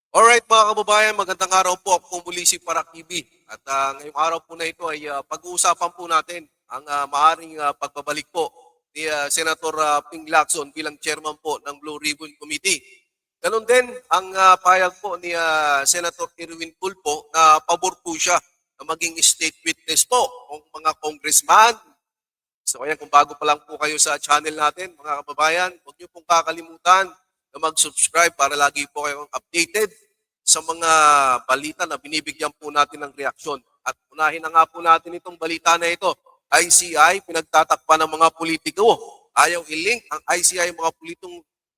Alright mga kababayan, magandang araw po. Ako po muli si Parak TV. At ngayong araw po na ito ay pag-uusapan po natin ang maaring pagbabalik po ni Senator Ping Lacson bilang chairman po ng Blue Ribbon Committee. Ganon din ang payag po ni Senator Erwin Tulfo na pabor po siya na maging state witness po ng mga congressman. So ayan, kung bago pa lang po kayo sa channel natin mga kababayan, huwag niyo pong kakalimutan na mag-subscribe para lagi po kayong updated sa mga balita na binibigyan po natin ng reaksyon. At unahin na nga po natin itong balita na ito. ICI, pinagtatakpan ng mga politiko. Ayaw i-link ang ICI mga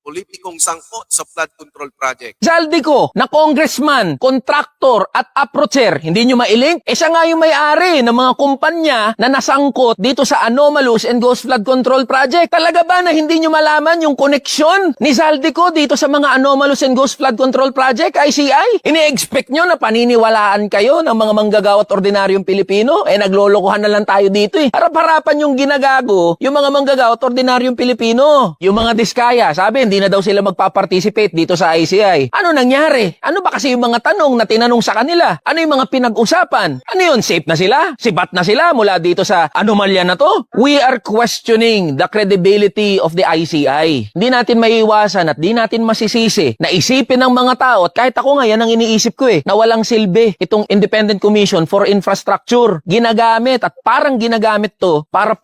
politikong sangkot sa flood control project. Zaldico na congressman, contractor at approacher, hindi nyo mailink? Siya nga yung may-ari ng mga kumpanya na nasangkot dito sa Anomalous and Ghost Flood Control Project. Talaga ba na hindi nyo malaman yung koneksyon ni Zaldico dito sa mga Anomalous and Ghost Flood Control Project, ICI? Ini-expect nyo na paniniwalaan kayo ng mga manggagawa at ordinaryong Pilipino? Naglolokohan na lang tayo dito eh. Harap-harapan yung ginagago, yung mga manggagawa at ordinaryong Pilipino. Yung mga diskaya, sabi, hindi na daw sila magpa-participate dito sa ICI. Ano nangyari? Ano ba kasi yung mga tanong na tinanong sa kanila? Ano yung mga pinag-usapan? Ano yun? Safe na sila? Sibat na sila mula dito sa anomalya na to? We are questioning the credibility of the ICI. Hindi natin maiiwasan at di natin masisisi na isipin ng mga tao, at kahit ako nga yan ang iniisip ko na walang silbi itong Independent Commission for Infrastructure. Ginagamit at parang ginagamit to para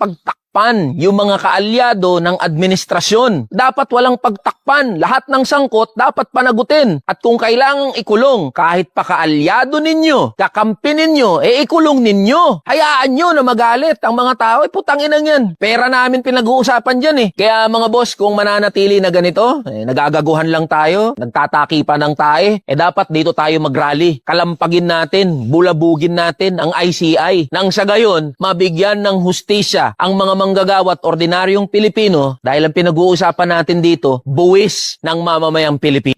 yung mga kaalyado ng administrasyon. Dapat walang pagtakpan. Lahat ng sangkot dapat panagutin. At kung kailangang ikulong, kahit pa kaalyado ninyo, kakampi ninyo, ikulong ninyo. Hayaan nyo na magalit ang mga tao. Putangin yan. Pera namin pinag-uusapan dyan Kaya mga boss, kung mananatili na ganito, nagagaguhan lang tayo, nagtataki pa ng tae, dapat dito tayo mag-rally. Kalampagin natin, bulabugin natin ang ICI. Nang sa gayon, mabigyan ng hustisya ang mga manggagawat ordinaryong Pilipino dahil ang pinag-uusapan natin dito, buwis ng mamamayang Pilipino.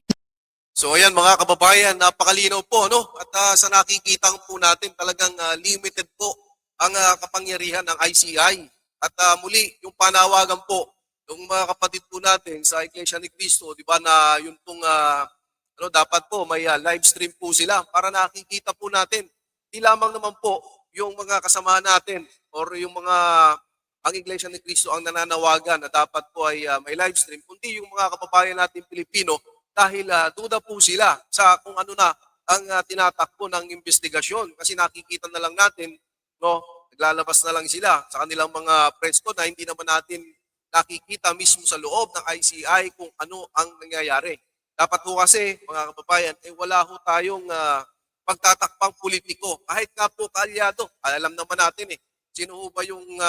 So ayan mga kababayan, napakalinaw po no? At sa nakikita po natin talagang limited po ang kapangyarihan ng ICI. At muli, yung panawagan po ng mga kapatid po natin sa Iglesia ni Cristo, di ba na yun pong dapat po may live stream po sila para nakikita po natin. Di lamang naman po yung mga kasama natin or yung mga ang Iglesia ni Cristo ang nananawagan na dapat po ay may live stream, kundi yung mga kababayan natin Pilipino dahil duda po sila sa kung ano na ang tinatakbo ng investigasyon. Kasi nakikita na lang natin, no, naglalabas na lang sila sa kanilang mga presko na hindi naman natin nakikita mismo sa loob ng ICI kung ano ang nangyayari. Dapat po kasi, mga kababayan, wala ho tayong pagtatakpang politiko. Kahit nga po kaalyado, alam naman natin sino ba yung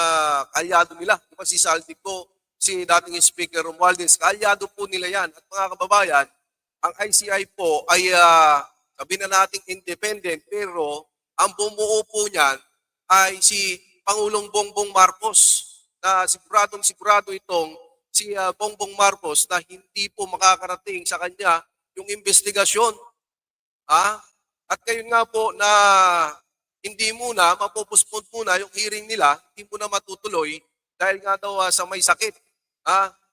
kaalyado nila? Diba si Saldico, si dating Speaker Romualdez, kaalyado po nila yan. At mga kababayan, ang ICI po ay sabi na nating independent, pero ang bumuo po niyan ay si Pangulong Bongbong Marcos, na sigurado itong si Bongbong Marcos na hindi po makakarating sa kanya yung investigasyon. At kayo nga po na hindi muna, mapupuspond muna yung hearing nila, hindi muna matutuloy dahil nga daw sa may sakit.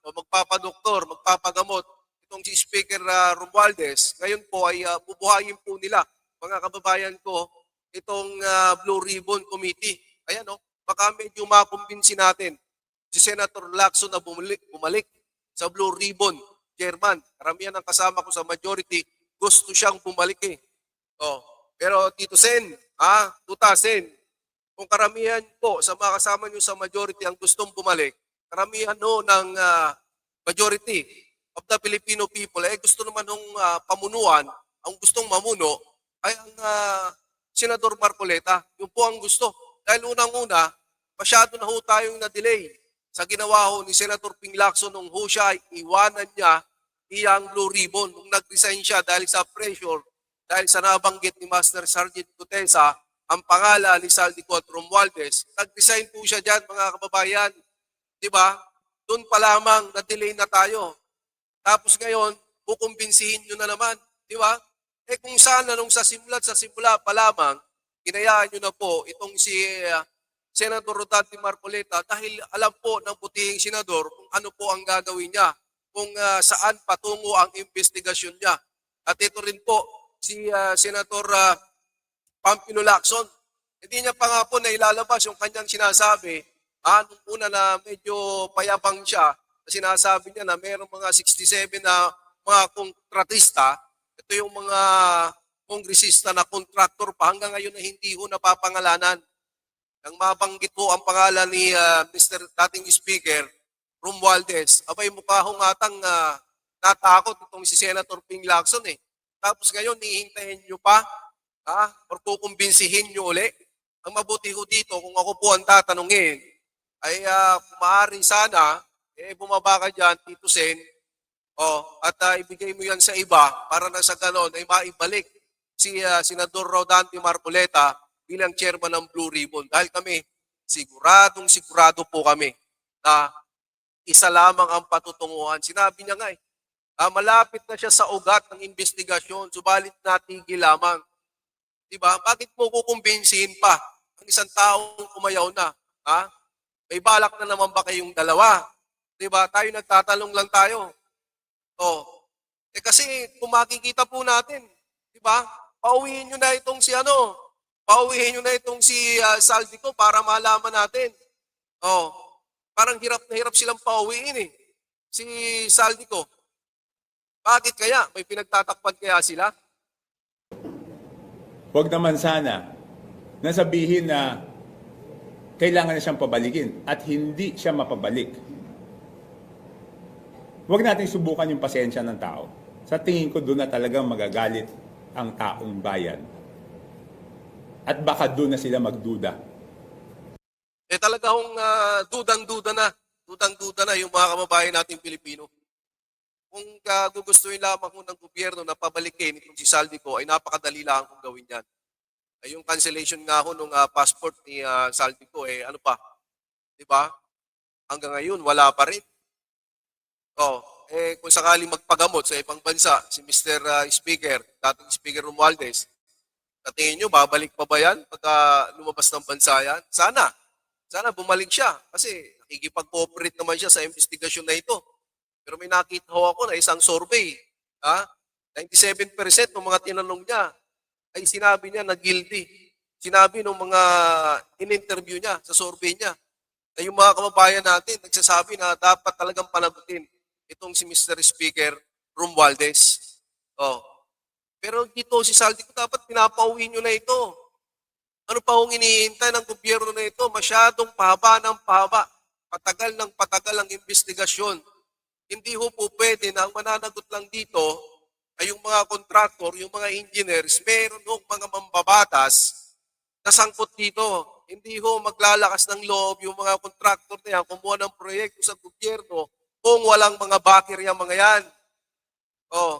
O magpapadoktor, magpapagamot. Itong si Speaker Romualdez, ngayon po ay bubuhayin po nila, mga kababayan ko, itong Blue Ribbon Committee. Ayan baka medyo makumbinsi natin si Senator Lacson na bumalik sa Blue Ribbon Chairman. Karamihan ng kasama ko sa majority, gusto siyang bumalik Pero Tito Sen, Tuta Sen, kung karamihan po sa mga kasama nyo sa majority ang gustong bumalik, karamihan ng majority of the Filipino people, gusto naman ng pamunuan, ang gustong mamuno, ay ang Senador Marcoleta. Yun po ang gusto. Dahil unang-una, masyado na ho tayong na-delay sa ginawa ho ni Senator Ping Lacson nung ho siya iwanan niya iyang Blue Ribbon nung nag-resign siya dahil sa pressure. Dahil sa nabanggit ni Master Sergeant Gutesa, ang pangalan ni Saldico at Romualdez, nag-resign po siya dyan, mga kababayan. Diba? Doon pa lamang, na-delay na tayo. Tapos ngayon, kukumbinsihin nyo na naman. Diba? Kung sana nung sa simula pa lamang, hinayaan nyo na po itong si Senator Rodante Marcoleta dahil alam po ng putihing senador kung ano po ang gagawin niya, kung saan patungo ang investigasyon niya. At ito rin po, si Senator Pampino Lacson. Hindi niya pa nga po na ilalabas yung kanyang sinasabi. Nung una na medyo payabang siya, na sinasabi niya na mayroong mga 67 na mga kontratista. Ito yung mga kongresista na kontraktor pa hanggang ngayon na hindi ho napapangalanan. Nang mabanggit po ang pangalan ni Mr. dating Speaker Romualdez, abay mukha hong atang natakot itong si Senator Ping Lacson eh. Tapos ngayon, nihintayin nyo pa, or kukumbinsihin nyo uli. Ang mabuti ko dito, kung ako po ang tatanungin, ay maaari sana, bumaba ka dyan, Tito Sen, at ibigay mo yan sa iba para na sa ganon ay maibalik si Senador Rodante Marcoleta bilang chairman ng Blue Ribbon. Dahil kami, sigurado po kami na isa lamang ang patutunguhan. Sinabi niya nga malapit na siya sa ugat ng investigasyon, subalit natigil lamang. Diba? Bakit mo kukumbinsihin pa ang isang taong kumayaw na? May balak na naman ba kayong dalawa? Diba? Tayo nagtatanong lang tayo. Kasi kung makikita po natin, diba? Pauwiin nyo na itong pauwiin nyo na itong si Saldico para malaman natin. Parang hirap na hirap silang pauwiin eh. Si Saldico. Bakit kaya? May pinagtatakpan kaya sila? Huwag naman sana nasabihin na kailangan na siyang pabalikin at hindi siya mapabalik. Huwag natin subukan yung pasensya ng tao. Sa tingin ko doon na talagang magagalit ang taong bayan. At baka doon na sila magduda. Talaga hong dudang-duda na yung mga kababayan nating Pilipino. Kung gugustuhin lamang ho ng gobyerno na pabalikin itong si Saldico, ay napakadali lang kung gawin yan. Yung cancellation nga ho ng passport ni Saldico, ano pa? Diba? Hanggang ngayon, wala pa rin. Kung sakaling magpagamot sa ibang bansa, si Mr. Speaker, dating Speaker Romualdez, sa tingin nyo, babalik pa ba yan pagka lumabas ng bansa yan? Sana bumalik siya kasi nakikipag-cooperate naman siya sa investigasyon na ito. Pero may nakita ho ako na isang survey, 97% ng mga tinanong niya ay sinabi niya na guilty. Sinabi ng mga in-interview niya sa survey niya na yung mga kababayan natin nagsasabi na dapat talagang panagutin itong si Mr. Speaker Romualdez. Pero dito si Saldico dapat pinapauwi nyo na ito. Ano pa hong iniintay ng gobyerno na ito? Masyadong pahaba ng pahaba. Patagal ng patagal ang investigasyon. Hindi ho po pwede na ang mananagot lang dito ay yung mga kontraktor, yung mga engineers, meron hong mga mambabatas na sangkot dito. Hindi ho maglalakas ng loob yung mga kontraktor na yan, kumuha ng proyekto sa gobyerno kung walang mga baterya mga yan.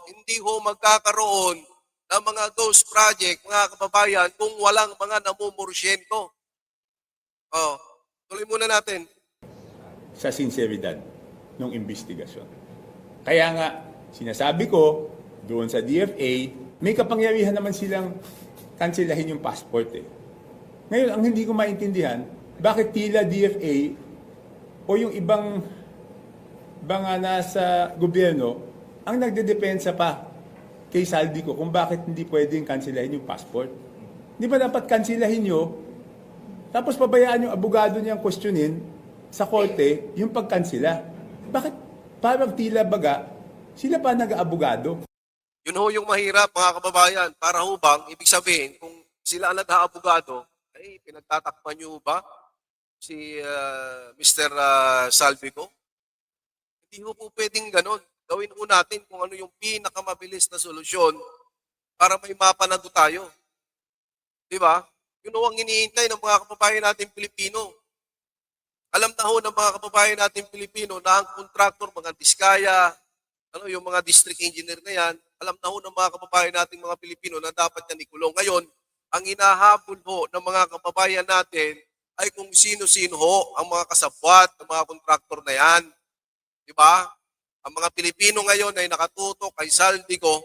Hindi ho magkakaroon ng mga ghost project, mga kababayan, kung walang mga namumursyento. Tuloy muna natin. Sa sinseridad ng investigasyon. Kaya nga, sinasabi ko, doon sa DFA, may kapangyarihan naman silang kanselahin yung passport eh. Ngayon, ang hindi ko maintindihan, bakit tila DFA o yung ibang mga nasa gobyerno ang nagdedepensa pa kay Saldico kung bakit hindi pwedeng kanselahin yung passport. Di ba dapat kanselahin nyo, tapos pabayaan yung abogado niyang questionin sa korte yung pagkansela. Bakit parang tila baga, sila pa nag-aabogado? Yun ho yung mahirap mga kababayan. Para ho bang, ibig sabihin, kung sila ang nag-aabogado, ay pinagtatakpan nyo ba si Mr. Saldico? Hindi ho po pwedeng ganon. Gawin ho natin kung ano yung pinakamabilis na solusyon para may mapanagot tayo. Di ba? Yun ho ang iniintay ng mga kababayan natin Pilipino. Alam na ho ng mga kababayan natin Pilipino na ang kontraktor, mga diskaya, yung mga district engineer na yan, alam na ho ng mga kababayan natin mga Pilipino na dapat yan ikulong. Ngayon, ang hinahabol ho ng mga kababayan natin ay kung sino-sino ho ang mga kasabwat ng mga kontraktor na yan. Di ba? Ang mga Pilipino ngayon ay nakatutok kay Saldico,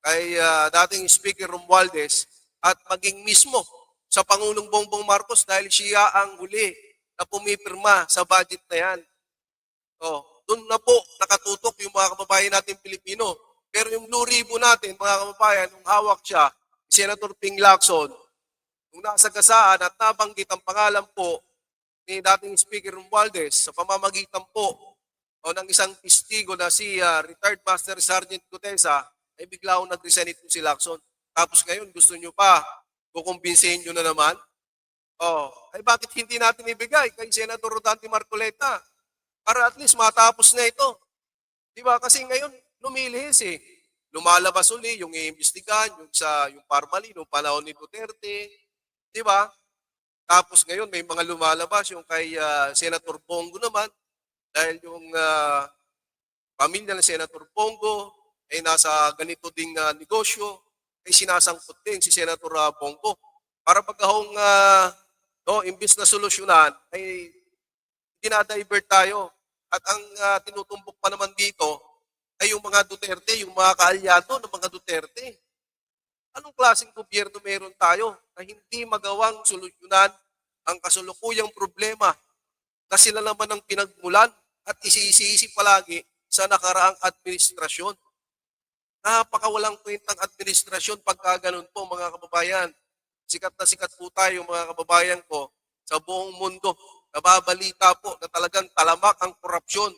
kay dating Speaker Romualdez, at maging mismo sa Pangulong Bongbong Marcos dahil siya ang huli na pumipirma sa budget na yan. Doon na po nakatutok yung mga kababayan natin Pilipino. Pero yung Blue Ribbon natin, mga kababayan, nung hawak siya, si Senator Ping Lacson, nung nasa gasaan at nabanggit ang pangalan po ni dating Speaker Romualdez sa pamamagitan po o ng isang testigo na si retired Master Sergeant Gutesa, ay bigla akong nag-resign ito si Lacson. Tapos ngayon, gusto nyo pa, kukumbinsihin nyo na naman. Oh, ay bakit hindi natin ibigay kay Senator Rodante Marcoleta para at least matapos na ito? Di ba? Kasi ngayon, lumilihis eh. Lumalabas uli yung iimbestigahan, yung Parmali, yung panahon ni Duterte. Di ba? Tapos ngayon, may mga lumalabas yung kay Senator Bongo naman dahil yung pamilya ng Senator Bongo ay nasa ganito ding negosyo ay sinasangkot din si Senator Bongo. Para pagkahong imbis na solusyonan ay dinadivert tayo. At ang tinutumbok pa naman dito ay yung mga Duterte, yung mga kaalyado ng mga Duterte. Anong klaseng gobyerno meron tayo na hindi magawang solusyonan ang kasulukuyang problema na sila naman ang pinagmulan at isisi palagi sa nakaraang administrasyon? Napakawalang kwentang administrasyon pagka ganun po, mga kababayan. Sikat na sikat po tayo, mga kababayan ko, sa buong mundo. Nababalita po na talagang talamak ang korupsyon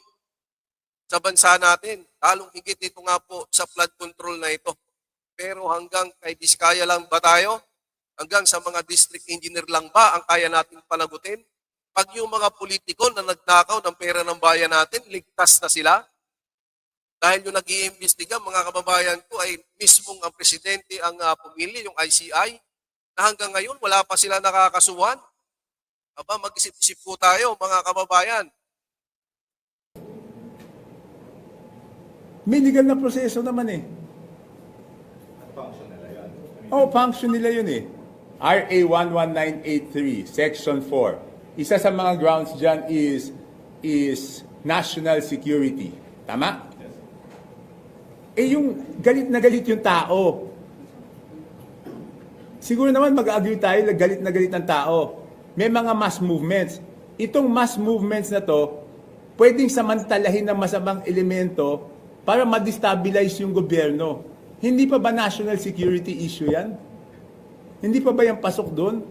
sa bansa natin. Lalong higit ito nga po sa flood control na ito. Pero hanggang kay Diskaya lang ba tayo? Hanggang sa mga district engineer lang ba ang kaya nating panagutin? Pag yung mga politiko na nagnakaw ng pera ng bayan natin, ligtas na sila? Dahil yung nag-iimbestiga, mga kababayan ko, ay mismong ang presidente ang pumili, yung ICI, na hanggang ngayon wala pa sila nakakasuhan. Aba, mag-isip-isip po tayo, mga kababayan. May legal na proseso naman eh. Function nila yun eh. RA 11983, Section 4. Isa sa mga grounds dyan is national security. Tama? Yung galit na galit yung tao. Siguro naman mag-agree tayo na galit ang tao. May mga mass movements. Itong mass movements na to, pwedeng samantalahin ng masamang elemento para ma-destabilize yung gobyerno. Hindi pa ba national security issue yan? Hindi pa ba yan pasok doon?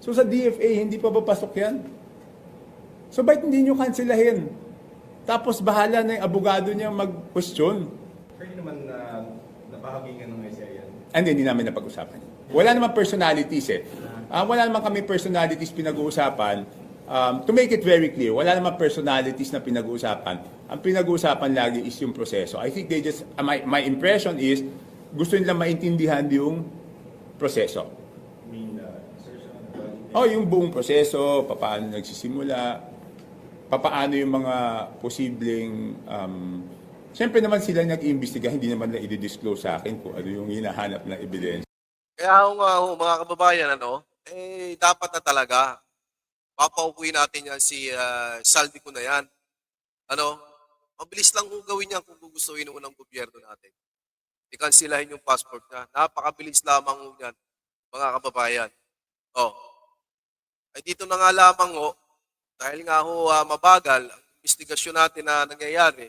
So sa DFA, hindi pa ba pasok yan? So bakit hindi nyo kanselahin? Tapos bahala na yung abogado niya mag-question. Hindi naman napahagingan ng ICI yan. Hindi namin napag-usapan. Wala naman personalities eh. Wala naman kami personalities pinag-uusapan. To make it very clear, wala naman personalities na pinag-uusapan. Ang pinag-uusapan lagi is yung proseso. I think they just, my impression is, gusto nila maintindihan yung proseso. Yung buong proseso, paano nagsisimula, paano yung mga posibleng, siyempre naman sila nag-iimbestiga, hindi naman na i-disclose sa akin kung ano yung hinahanap na ebidensya. Kaya mga kababayan, dapat na talaga, papaupuin natin yan si Saldi ko na yan. Mabilis lang kung gawin yan kung gugustuhin ng unang gobyerno natin. Ikansilahin yung passport niya. Napakabilis lamang yan, mga kababayan. Ay dito na nga lamang dahil nga mabagal ang investigasyon natin na nangyayari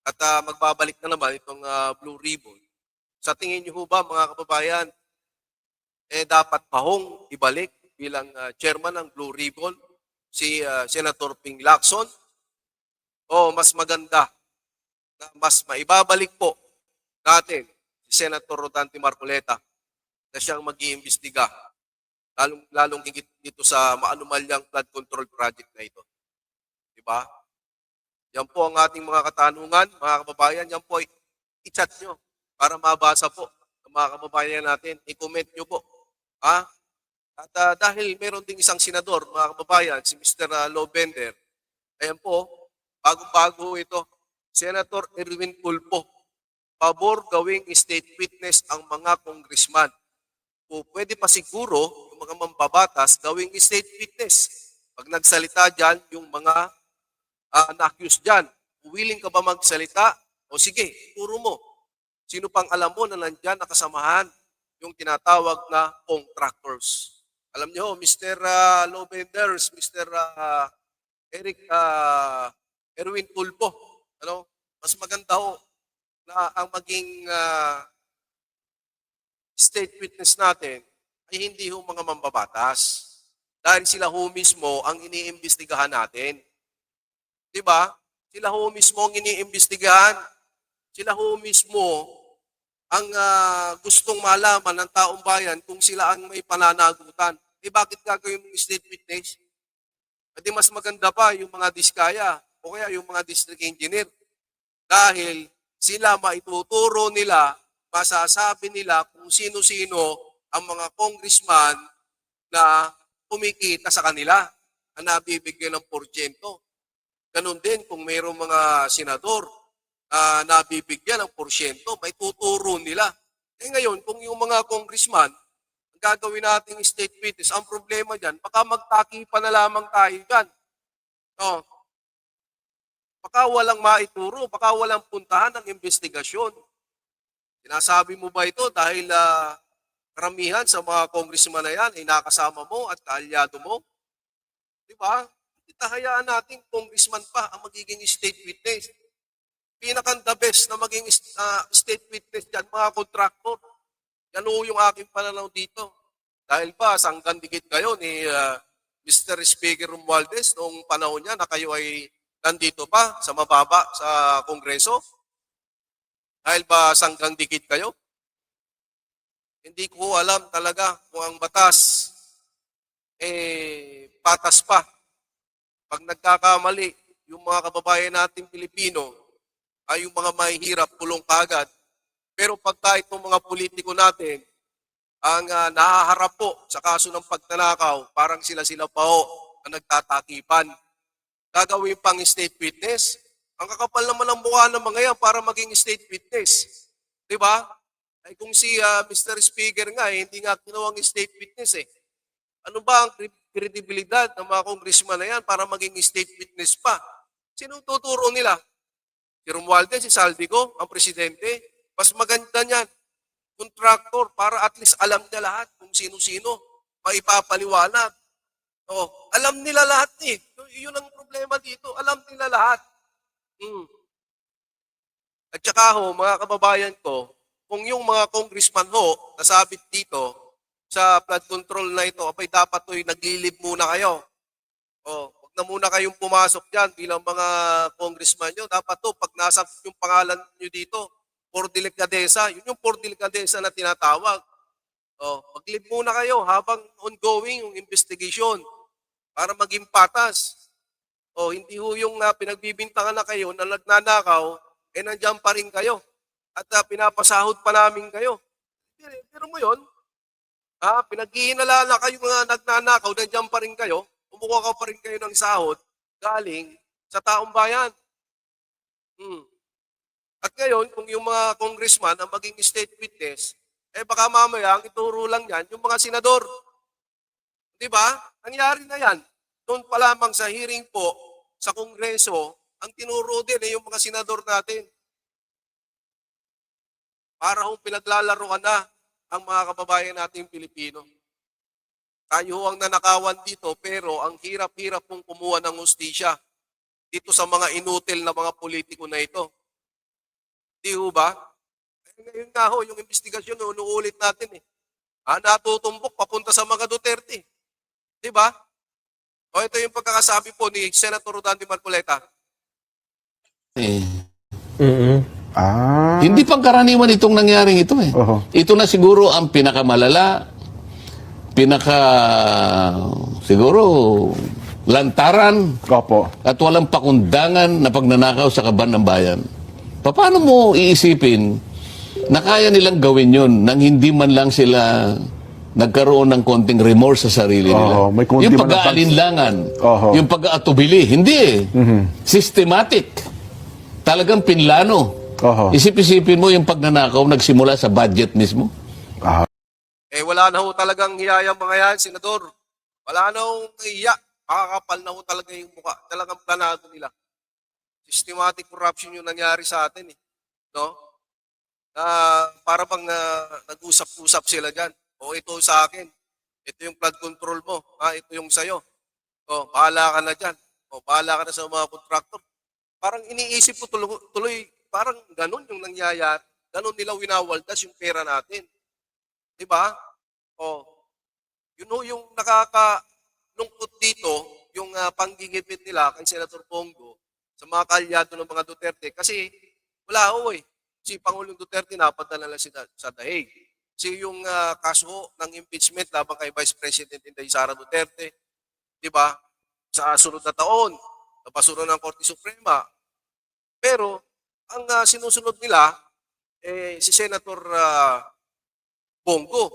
at magbabalik na naman itong Blue Ribbon. Sa tingin niyo ba, mga kababayan, dapat pahong ibalik bilang chairman ng Blue Ribbon si Senator Ping Lacson? O mas maganda na mas maibabalik po natin si Senator Rodante Marcoleta na siyang mag-iimbestiga lalong higit dito sa maanumalyang flood control project na ito. Diba? Yan po ang ating mga katanungan, mga kababayan. Yan po, i-chat nyo para mabasa po ng mga kababayan natin. I-comment nyo po. At dahil meron ding isang senador, mga kababayan, si Mr. Lobender, ayan po, bagong-bago ito, Senator Erwin Tulfo, pabor gawing state witness ang mga congressman. O pwede pa siguro yung mga mambabatas gawing state witness. Pag nagsalita dyan, yung mga na-accuse dyan, willing ka ba magsalita? O sige, turo mo. Sino pang alam mo na nandyan nakasamahan yung tinatawag na contractors? Alam niyo, Mr. Lobenders, Mr. Erwin Tulfo, mas maganda na ang maging state witness natin ay hindi ho mga mambabatas. Dahil sila ho mismo ang iniimbestigahan natin. Di ba? Sila ho mismo ang iniimbestigahan. Sila ho mismo ang gustong malaman ng taong bayan kung sila ang may pananagutan. Eh bakit gagawin mong state witness? Pwede mas maganda pa yung mga diskaya o kaya yung mga district engineer. Dahil sila maituturo nila, masasabi nila kung sino-sino ang mga congressman na kumikita sa kanila, na nabibigyan ng porsyento. Ganun din kung mayroong mga senador na nabibigyan ng porsyento, may tuturo nila. Eh ngayon, kung yung mga congressman, ang gagawin nating state witness, ang problema dyan, baka magtaki pa na lamang tayo dyan. No? Baka walang maituro, baka walang puntahan ng investigasyon. Sinasabi mo ba ito dahil karamihan sa mga congressman na yan ay nakasama mo at kaalyado mo? Di ba? Itahayaan natin congressman pa ang magiging state witness. Pinaka-the best na maging state witness dyan, mga kontraktor. Yan o yung aking pananaw dito. Dahil ba, sanggan dikit kayo ni Mr. Speaker Romualdez noong panahon niya na kayo ay nandito pa sa mababa sa Kongreso? Dahil ba sanggang dikit kayo? Hindi ko alam talaga kung ang batas patas pa. Pag nagkakamali, yung mga kababayan nating Pilipino ay yung mga mahihirap kulong kagad. Pero pagka itong mga politiko natin ang nahaharap po sa kaso ng pagtanakaw, parang sila-sila pa ho na nagtatakipan. Gagawin pang state witness. Ang kakapal naman ng mukha ng mga yan para maging state witness. Di ba? Ay kung si Mr. Speaker nga, hindi nga ginawang state witness eh. Ano ba ang kredibilidad ng mga congressman na yan para maging state witness pa? Sino tuturo nila? Si Romualdez, si Saldico, ang presidente? Mas maganda niyan. Contractor, para at least alam niya lahat kung sino-sino maipapaliwanag. Oh, alam nila lahat eh. Yun ang problema dito. Alam nila lahat. At saka ho, mga kababayan ko, kung yung mga congressman ho, nasabit dito sa flood control na ito, abay dapat ho'y naglilib muna kayo. O, wag na muna kayong pumasok dyan bilang mga congressman nyo. Dapat to, pag nasa yung pangalan nyo dito, for delicadeza, yun yung for delicadeza na tinatawag. O, maglib muna kayo habang ongoing yung investigation para maging patas. O, hindi ho yung pinagbibintangan na kayo na nagnanakaw, nandiyan pa rin kayo. At pinapasahod pa namin kayo. Pero mo yun, pinaghihinala na kayo mga nagnanakaw, nandiyan pa rin kayo, umukuha ka pa rin kayo ng sahod, galing sa taong bayan. At ngayon, kung yung mga congressman ang maging state witness, baka mamaya ang ituro lang yan, yung mga senador. Di ba? Nangyari na yan. Doon pa lamang sa hearing po sa Kongreso, ang tinuro din yung mga senador natin. Para kung pinaglalaroan na ang mga kababayan nating Pilipino. Tayo ang nanakawan dito pero ang hirap-hirap pong kumuha ng hustisya dito sa mga inutil na mga politiko na ito. Di ho ba? Ngayon nga ho, yung investigasyon ulit natin eh. Natutumbok papunta sa mga Duterte. Di ba? O ito yung pagkakasabi po ni Senator Rodante Marcoleta. Hindi pangkaraniwan itong nangyaring ito eh. Ito na siguro ang pinakamalala, siguro lantaran at walang pakundangan na pagnanakaw sa kaban ng bayan. Paano mo iisipin na kaya nilang gawin yun nang hindi man lang sila nagkaroon ng konting remorse sa sarili nila? Yung pag-aalinlangan, yung pag-aatubili, hindi eh. Systematic. Talagang pinlano. Isip-isipin mo yung pagnanakaw nagsimula sa budget mismo. Wala na ho talagang hiya yung mga yan, Senador. Wala na ho hiya. Makakapal na ho talaga yung mukha. Talagang planado nila. Systematic corruption yung nangyari sa atin eh. No? Para bang nag-usap-usap sila dyan. O ito sa akin. Ito yung flood control mo. Ito yung sayo. O, bahala ka na dyan. O, bahala ka na sa mga contractor. Parang iniisip ko tuloy parang ganun yung nangyayari. Ganun nila winawaldas yung pera natin. Di ba? Oh, yun ho yung nakakalungkot dito, yung panggigipit nila kay Senator Bongo sa mga kalyado ng mga Duterte. Kasi wala ho eh. Si Pangulong Duterte napadala lang sa dahig. Si yung kaso ho ng impeachment laban kay Vice President Inday Sara Duterte, di ba? Sa sunod na taon, napasuro ng Korte Suprema. Pero ang sinusunod nila, si Senator Bongo.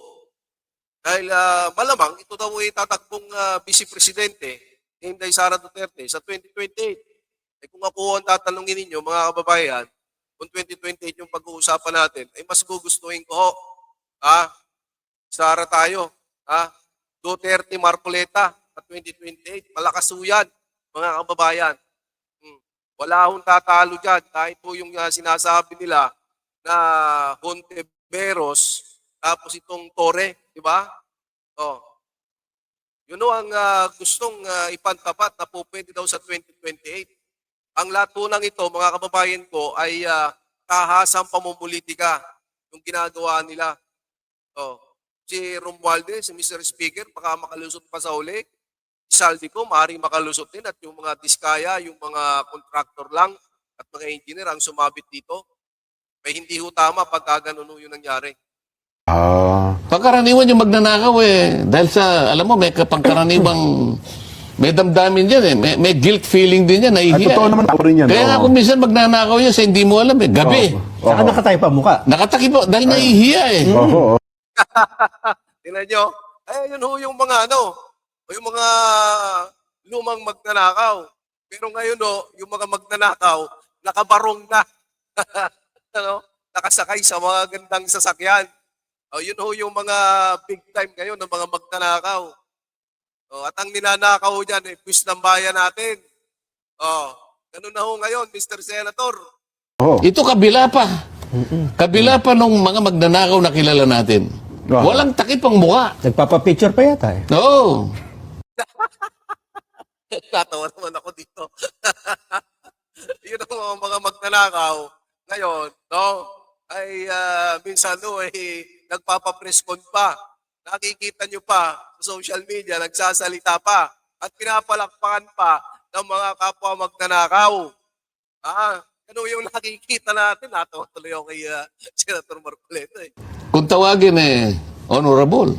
Dahil malamang ito daw ay tatakbong Vice Presidente ni Inday Sara Duterte sa 2028. Kung ako ang tatanungin ninyo, mga kababayan, kung 2028 yung pag-uusapan natin, ay mas gugustuhin ko ho. Sara tayo. Duterte Marcoleta at 2028. Malakas ho yan, mga kababayan. Wala akong tatalo dyan. Kahit po yung sinasabi nila na Hontiveros, tapos itong Torre, di ba? Oh. Yun o ang gustong ipantapat na po pwede daw sa 2028. Ang latunang ito, mga kababayan ko, ay kahasang pamumulitika yung ginagawa nila. Oh. Si Romualdez, si Mr. Speaker, baka makalusot pa sa uli. Saldi ko, maaaring makalusot din at yung mga diskaya, yung mga contractor lang at mga engineer ang sumabit dito. May hindi ho tama pagka ganun yung nangyari. Pagkaraniwan yung magnanakaw eh. Dahil sa, alam mo, may pagkaraniwang, may damdamin dyan eh. May guilt feeling din yan, Ay, nahihiya. totoo naman ako rin yan. Kaya nga kung minsan magnanakaw yan sa hindi mo alam eh, gabi. Saka nakatayo pa mukha. Nakatakip mo, dahil nahihiya eh. Oo. Tingnan nyo, yun ho yung mga yung mga lumang magnanakaw. Pero ngayon yung mga magnanakaw, nakabarong na. Nakasakay sa mga gandang sasakyan. Yun ho yung mga big time ngayon ng mga magnanakaw. At ang ninanakaw dyan, puwis ng bayan natin. Ganun na ho ngayon, Mr. Senator. Ito kabila pa. Kabila pa nung mga magnanakaw na kilala natin. Walang takip ang mukha. Nagpapapicture pa yata eh. Oo. Natawa naman ako dito. Yun ang mga magnanakaw. Ngayon, ay minsan nagpapapress con pa. Nakikita nyo pa sa social media, nagsasalita pa at pinapalakpakan pa ng mga kapwa magnanakaw. Ano yung nakikita natin? Natawa tuloy ako kay Senator Marcoleta eh. Kung tawagin honorable.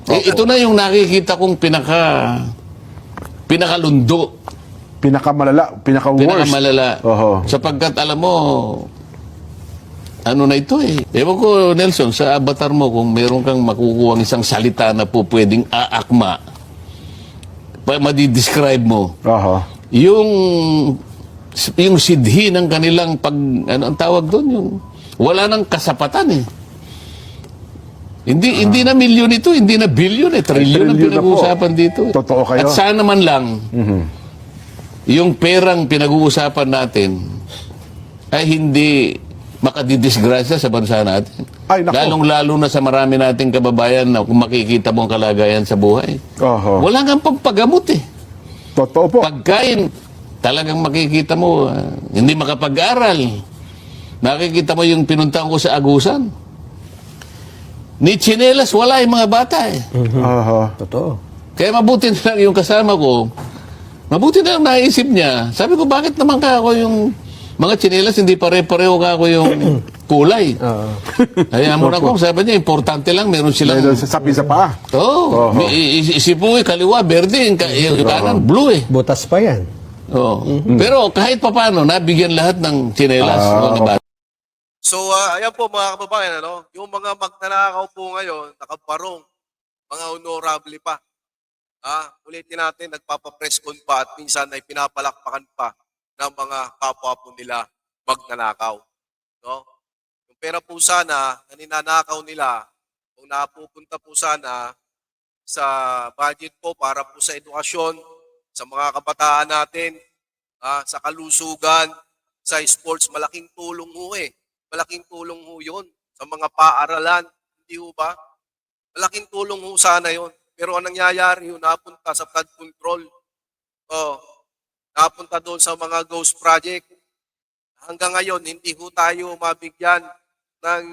Ito na yung nakikita kong pinakalundo. Pinakamalala, pinaka-worst. Pinakamalala. Sapagkat alam mo, ano na ito eh. Ewan ko, Nelson, sa avatar mo, kung meron kang makukuha isang salita na po pwedeng aakma, madidescribe mo, yung sidhi ng kanilang ano ang tawag doon, yung wala nang kasapatan eh. Hindi na milyon ito, hindi na bilyon eh, trilyon ang pinag-uusapan dito. Totoo kayo. At sana man lang, yung perang pinag-uusapan natin ay hindi makadidisgrasya sa bansa natin. Ay, nako. Lalong-lalo na sa marami nating kababayan na kung makikita mo ang kalagayan sa buhay. Wala nga pagpagamot eh. Totoo po. Pagkain, talagang makikita mo, hindi makapag-aral. Nakikita mo yung pinuntahan ko sa Agusan. Ni tsinelas, wala yung mga bata eh. Totoo. Kaya mabuti na lang yung kasama ko, mabuti na lang naisip niya. Sabi ko, bakit naman ka ako yung mga tsinelas, hindi pare-pareho ka ako yung kulay. Kaya mo na ko, sabi niya, importante lang, meron silang... Meron sa sapi sa paa. Oo. Isip mo, kaliwa, berde, yung kanan, blue eh. Butas pa yan. Pero kahit papano, nabigyan lahat ng tsinelas. Mga bata. So, ayan po mga kababayan, yung mga magnanakaw po ngayon, nakabarong, mga honorable pa. Ulitin natin, nagpapapress con pa at minsan ay pinapalakpakan pa ng mga kapwa po nila magnanakaw. Yung pera po sana na ninanakaw nila, kung napupunta po sana sa budget po para po sa edukasyon, sa mga kabataan natin, sa kalusugan, sa sports, malaking tulong ho eh. Malaking tulong ho yun sa mga paaralan. Hindi ho ba? Malaking tulong ho sana yun. Pero ang nangyayari ho, napunta sa flood control. Napunta doon sa mga ghost project. hanggang ngayon hindi ho tayo mabigyan ng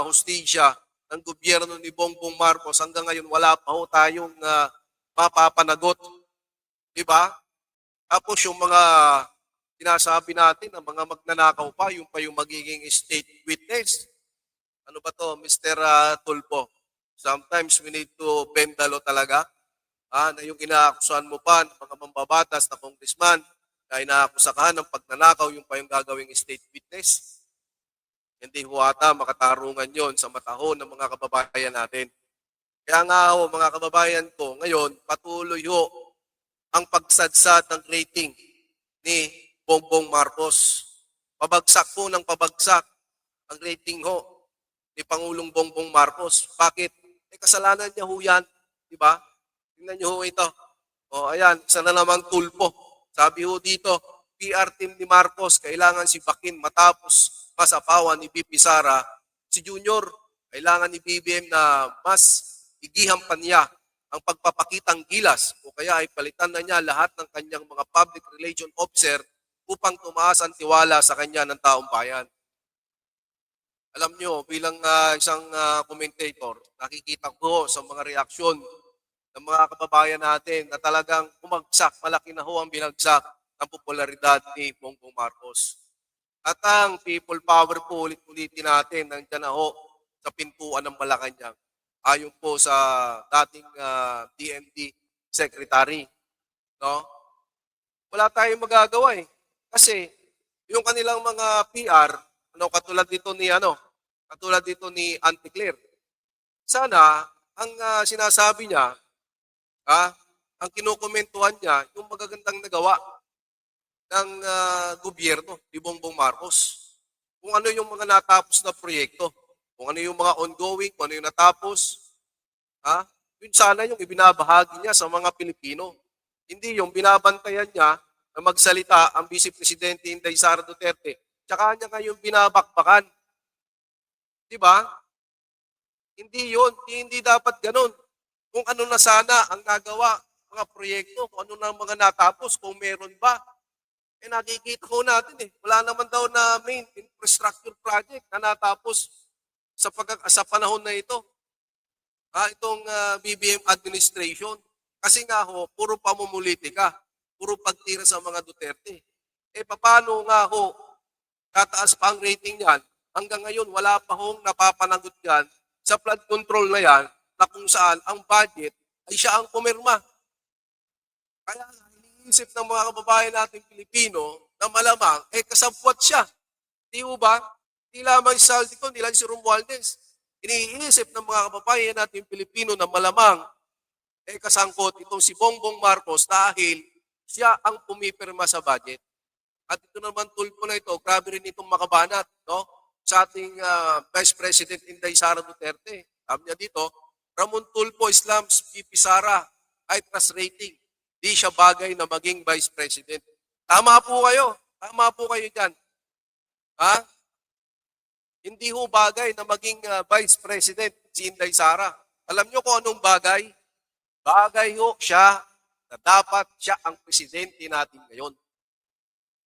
hustisya ng gobyerno ni Bongbong Marcos. Hanggang ngayon wala pa ho tayong mapapanagot. Di ba? Tapos yung mga sinasabi natin na mga magnanakaw pa, yung pa yung magiging state witness. Ano ba to, Mr. Tulpo? Sometimes we need to bend the law talaga. Na yung inaakusahan mo pa ng mga mambabatas na congressman na inaakusahan ng pagnanakaw, yung pa yung gagawing state witness. Hindi ho ata makatarungan yon sa matahon ng mga kababayan natin. Kaya nga ho, mga kababayan ko, ngayon patuloy ho ang pagsadsad ng rating ni Bongbong Marcos. Pabagsak po ng pabagsak ang rating ho ni Pangulong Bongbong Marcos. Bakit? Kasalanan niya ho yan. Diba? Tingnan niyo ho ito. O ayan, isa na namang tulpo. Sabi ho dito, PR team ni Marcos, kailangan si Bakin matapos masapawan ni BP Sara. Si Junior, kailangan ni BBM na mas igihan pa niya ang pagpapakitang gilas o kaya ay palitan na niya lahat ng kanyang mga public relation officer upang tumaas ang tiwala sa kanya ng taong bayan. Alam nyo, bilang isang commentator, nakikita ko sa mga reaksyon ng mga kababayan natin na talagang umagsak, malaki na ho ang binagsak ng popularidad ni Bongbong Marcos. At ang people power po ulit-ulitin natin, nandiyan na ho sa pintuan ng Malacanang. Ayon po sa dating DND Secretary. No? Wala tayong magagawa eh. Kasi yung kanilang mga PR, katulad dito ni Auntie Claire. Sana ang sinasabi niya, ang kinukomentuhan niya, yung magagandang nagawa ng gobyerno ni Bongbong Marcos. Kung ano yung mga natapos na proyekto, kung ano yung mga ongoing, kung ano yung natapos, yun sana yung ibinabahagi niya sa mga Pilipino. Hindi yung binabantayan niya na magsalita ang Vice Presidente Inday Sara Duterte. Tsaka niya ngayong binabakbakan. Di ba? Hindi yun. Hindi dapat ganun. Kung ano na sana ang nagawa, mga proyekto, kung ano na mga natapos, kung meron ba. Nakikita ko natin wala naman daw na main infrastructure project na natapos sa panahon na ito. Itong BBM administration. Kasi nga ho, puro pamumulitika, puro pagtira sa mga Duterte. Paano nga ho, tataas pa ang rating yan, hanggang ngayon wala pa hong napapanagot yan sa flood control na yan, na kung saan ang budget ay siya ang pumirma. Kaya iniisip ng mga kababayan natin Pilipino na malamang, kasabwat siya. Di ba? Di lamang si Saldico, di lang si Romualdez. Iniisip ng mga kababayan natin Pilipino na malamang, kasangkot itong si Bongbong Marcos dahil siya ang pumipirma sa budget. At ito naman tulpo na ito, grabe rin itong makabanat, no? Sa ating Vice President Inday Sara Duterte. Sabi niya dito, Ramon Tulfo Slams BP Sara, high trust rating. Di siya bagay na maging Vice President. Tama po kayo. Tama po kayo dyan. Hindi ho bagay na maging Vice President si Inday Sara. Alam niyo kung anong bagay? Bagay ho siya na dapat siya ang presidente natin ngayon.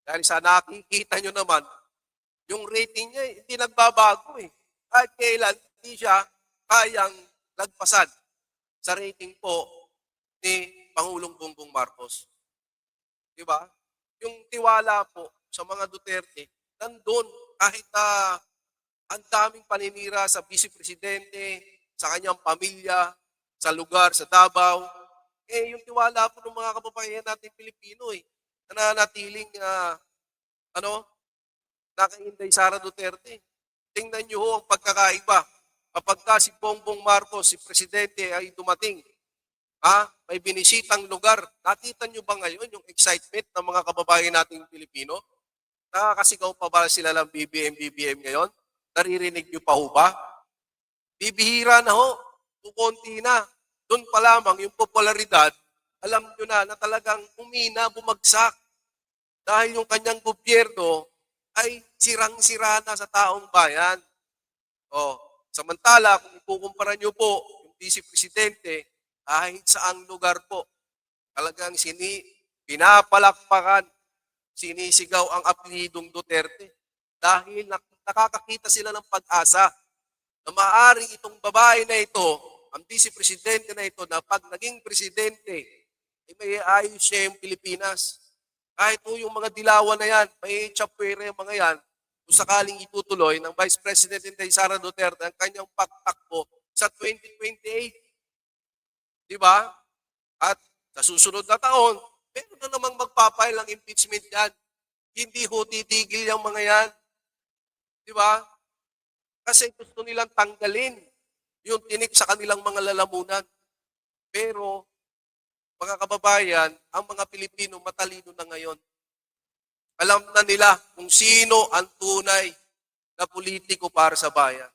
Dahil sa nakikita nyo naman, yung rating niya hindi nagbabago eh. Kahit kailan hindi siya kayang lagpasan sa rating po ni Pangulong Bongbong Marcos. Di ba? Yung tiwala po sa mga Duterte, nandun kahit ang daming paninira sa Vice Presidente, sa kanyang pamilya, sa lugar, sa Davao, yung tiwala po ng mga kababayan natin Pilipino na nanatiling nakainday Sara Duterte. Tingnan niyo ho ang pagkakaiba. Kapag si Bongbong Marcos, si Presidente ay dumating, may binisitang lugar, nakita niyo ba ngayon yung excitement ng mga kababayan nating Pilipino? Nakakasigaw pa ba sila ng BBM ngayon? Naririnig niyo pa ho ba? Bibihira na ho. Kukunti na. Doon pa lamang yung popularidad, alam nyo na talagang umina, bumagsak. Dahil yung kanyang gobyerno ay sirang-sira na sa taong bayan. Samantala, kung ikukumpara nyo po yung Vice Presidente, kahit saang lugar po, talagang pinapalakpakan, sinisigaw ang apelidong Duterte. dahil nakakakita sila ng pag-asa na maaaring itong babae na ito, ang vice presidente na ito, na pag naging presidente, ay may ayos siya yung Pilipinas. Kahit po yung mga dilawan na yan, may chapwera yung mga yan, kung sakaling itutuloy ng Vice President Inday Sara Duterte ang kanyang pagtakbo sa 2028. Di ba? At sa susunod na taon, meron na namang magpapail ng impeachment yan. Hindi ho titigil yung mga yan. Di ba? Kasi gusto nilang tanggalin yung tinik sa kanilang mga lalamunan. Pero, mga kababayan, ang mga Pilipino matalino na ngayon. Alam na nila kung sino ang tunay na politiko para sa bayan.